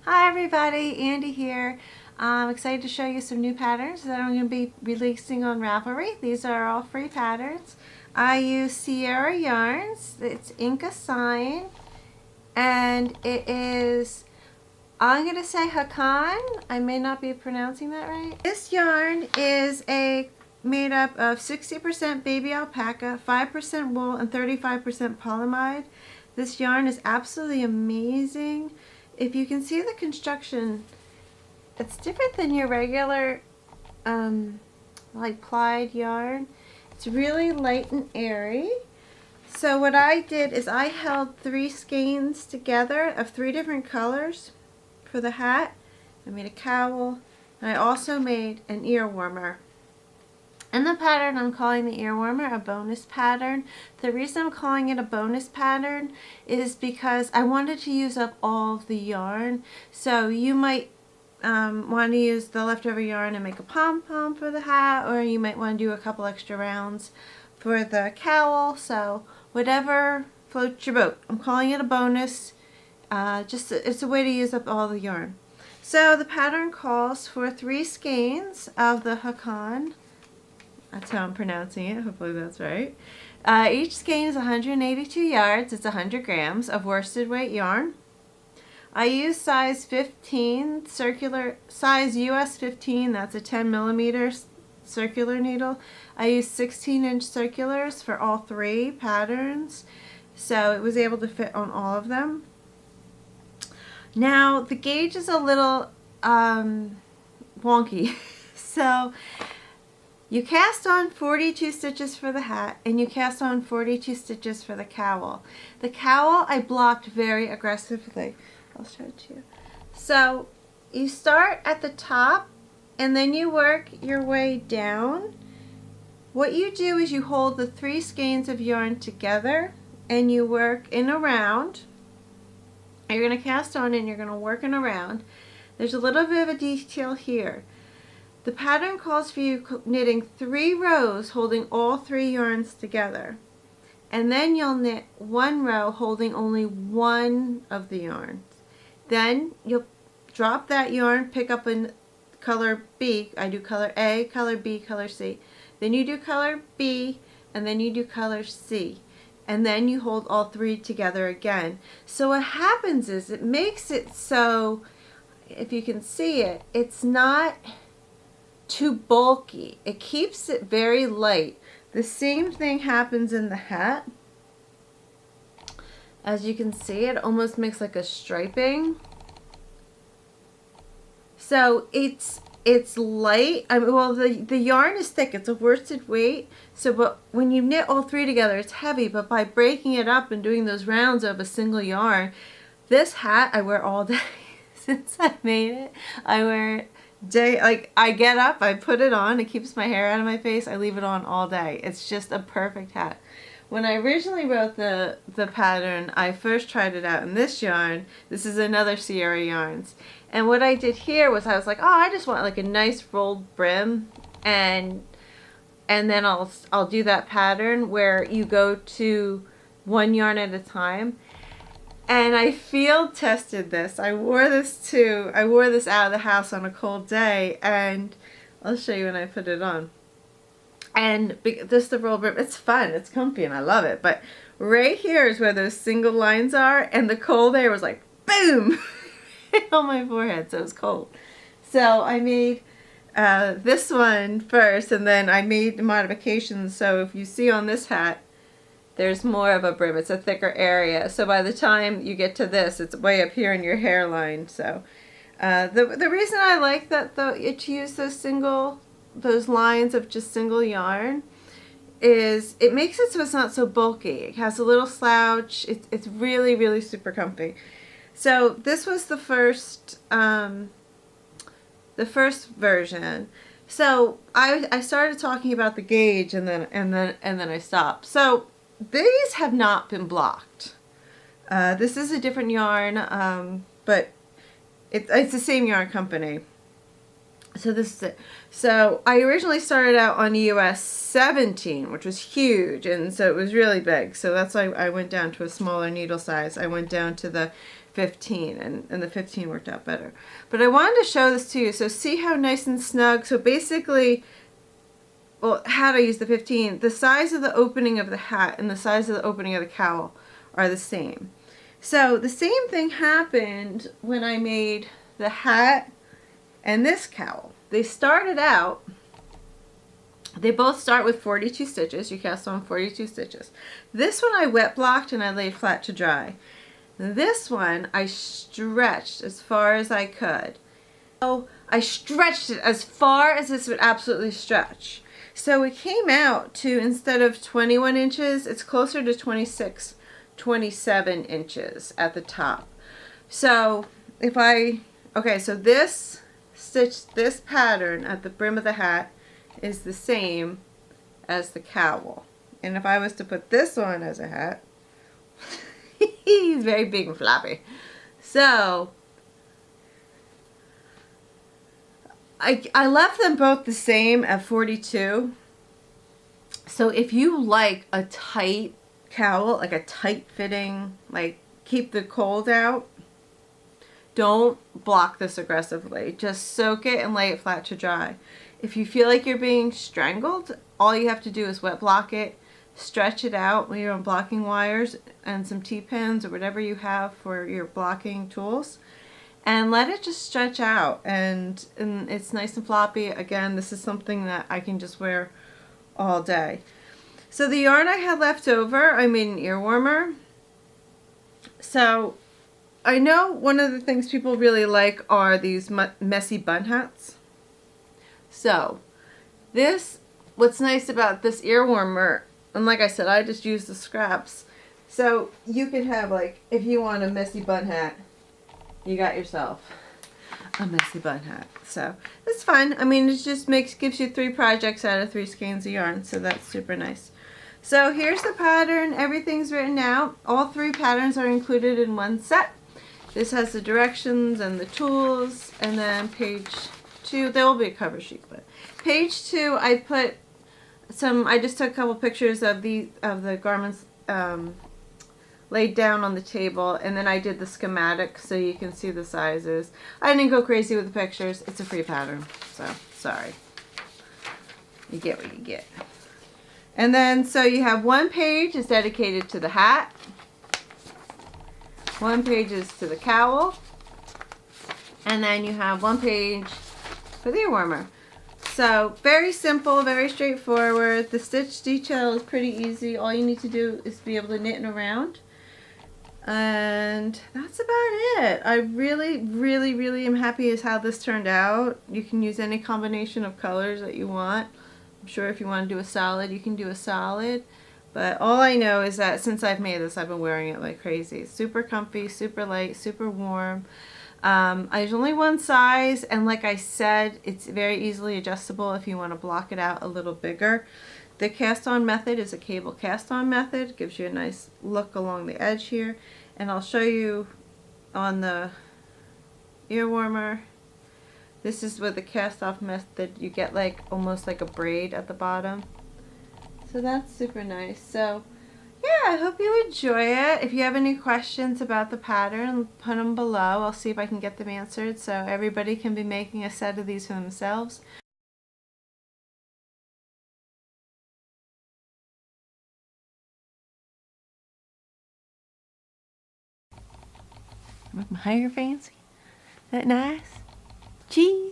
Hi everybody, Andy here. I'm excited to show you some new patterns that I'm going to be releasing on Ravelry. These are all free patterns. I use Sierra yarns. It's Inca sign, and it is, I'm going to say Hakan. I may not be pronouncing that right. This yarn is made up of 60% baby alpaca, 5% wool, and 35% polyamide. This yarn is absolutely amazing. If you can see the construction, it's different than your regular like plied yarn. It's really light and airy. So what I did is I held 3 skeins together of 3 different colors for the hat. I made a cowl, and I also made an ear warmer. In the pattern, I'm calling the ear warmer a bonus pattern. The reason I'm calling it a bonus pattern is because I wanted to use up all of the yarn. So you might want to use the leftover yarn and make a pom-pom for the hat, or you might want to do a couple extra rounds for the cowl. So whatever floats your boat. I'm calling it a bonus. It's a way to use up all the yarn. So the pattern calls for 3 skeins of the Hakan. That's how I'm pronouncing it. Hopefully that's right. Each skein is 182 yards. It's 100 grams of worsted weight yarn. I use size 15 circular, size US 15. That's a 10 millimeter circular needle. I use 16-inch circulars for all 3 patterns, so it was able to fit on all of them. Now the gauge is a little wonky, so you cast on 42 stitches for the hat, and you cast on 42 stitches for the cowl. The cowl I blocked very aggressively. I'll show it to you. So you start at the top, and then you work your way down. What you do is you hold the 3 skeins of yarn together, and you work in a round. You're going to cast on, and you're going to work in a round. There's a little bit of a detail here. The pattern calls for you knitting 3 rows holding all 3 yarns together, and then you'll knit 1 row holding only 1 of the yarns. Then you'll drop that yarn, pick up in color B. I do color A, color B, color C. Then you do color B, and then you do color C, and then you hold all 3 together again. So what happens is it makes it so, if you can see it, it's not too bulky. It keeps it very light. The same thing happens in the hat. As you can see, it almost makes like a striping. So it's light. I mean, well, the yarn is thick. It's a worsted weight. So, but when you knit all 3 together, it's heavy. But by breaking it up and doing those rounds of a single yarn, this hat I wear all day. Since I made it, I wear it like I get up, I put it on, it keeps my hair out of my face, I leave it on all day. It's just a perfect hat. When I originally wrote the pattern, I first tried it out in this yarn. This is another Sierra yarns, and what I did here was I was like, oh, I just want like a nice rolled brim, and then I'll do that pattern where you go to 1 yarn at a time. And I field tested this. I wore this out of the house on a cold day, and I'll show you when I put it on. And just the roll brim, it's fun, it's comfy, and I love it. But right here is where those single lines are, and the cold air was like, boom, on my forehead, so it was cold. So I made this one first, and then I made the modifications. So if you see on this hat, there's more of a brim. It's a thicker area. So by the time you get to this, it's way up here in your hairline. So the reason I like that though, to use those lines of just single yarn, is it makes it so it's not so bulky. It has a little slouch. It's really, really super comfy. So this was the first version. So I started talking about the gauge, and then I stopped. So these have not been blocked. This is a different yarn, but it's the same yarn company. So this is it. So I originally started out on US 17, which was huge, and so it was really big. So that's why I went down to a smaller needle size. I went down to the 15, and the 15 worked out better. But I wanted to show this to you. So see how nice and snug. So basically, well, how to use the 15. The size of the opening of the hat and the size of the opening of the cowl are the same. So the same thing happened when I made the hat and this cowl. They started out, they both start with 42 stitches. You cast on 42 stitches. This one I wet blocked and I laid flat to dry. This one I stretched as far as I could. So I stretched it as far as this would absolutely stretch. So it came out to, instead of 21 inches, it's closer to 26, 27 inches at the top. So if okay, so this stitch, this pattern at the brim of the hat is the same as the cowl. And if I was to put this on as a hat, he's very big and floppy. So I left them both the same at 42. So if you like a tight cowl, like a tight fitting, like keep the cold out, don't block this aggressively. Just soak it and lay it flat to dry. If you feel like you're being strangled, all you have to do is wet block it, stretch it out when you're on blocking wires and some T-pins or whatever you have for your blocking tools, and let it just stretch out, and it's nice and floppy. Again, this is something that I can just wear all day. So the yarn I had left over, I made an ear warmer. So I know one of the things people really like are these messy bun hats. So this, what's nice about this ear warmer, and like I said, I just use the scraps. So you can have, like, if you want a messy bun hat, you got yourself a messy bun hat. So it's fun. I mean, it just gives you 3 projects out of 3 skeins of yarn. So that's super nice. So here's the pattern. Everything's written out. All 3 patterns are included in one set. This has the directions and the tools, and then page 2, there will be a cover sheet, but page 2 I put some, I just took a couple pictures of the garments laid down on the table, and then I did the schematic so you can see the sizes. I didn't go crazy with the pictures. It's a free pattern, so sorry. You get what you get. And then, so you have 1 page is dedicated to the hat. 1 page is to the cowl. And then you have 1 page for the ear warmer. So very simple, very straightforward. The stitch detail is pretty easy. All you need to do is be able to knit and around. And that's about it. I really, really, really am happy as how this turned out. You can use any combination of colors that you want. I'm sure if you want to do a solid, you can do a solid. But all I know is that since I've made this, I've been wearing it like crazy. It's super comfy, super light, super warm. There's only one size, and like I said, it's very easily adjustable if you want to block it out a little bigger. The cast on method is a cable cast on method. It gives you a nice look along the edge here, and I'll show you on the ear warmer. This is with the cast off method. You get like almost like a braid at the bottom. So that's super nice. So yeah, I hope you enjoy it. If you have any questions about the pattern, put them below. I'll see if I can get them answered so everybody can be making a set of these for themselves. With my hair fancy? That nice? Cheese.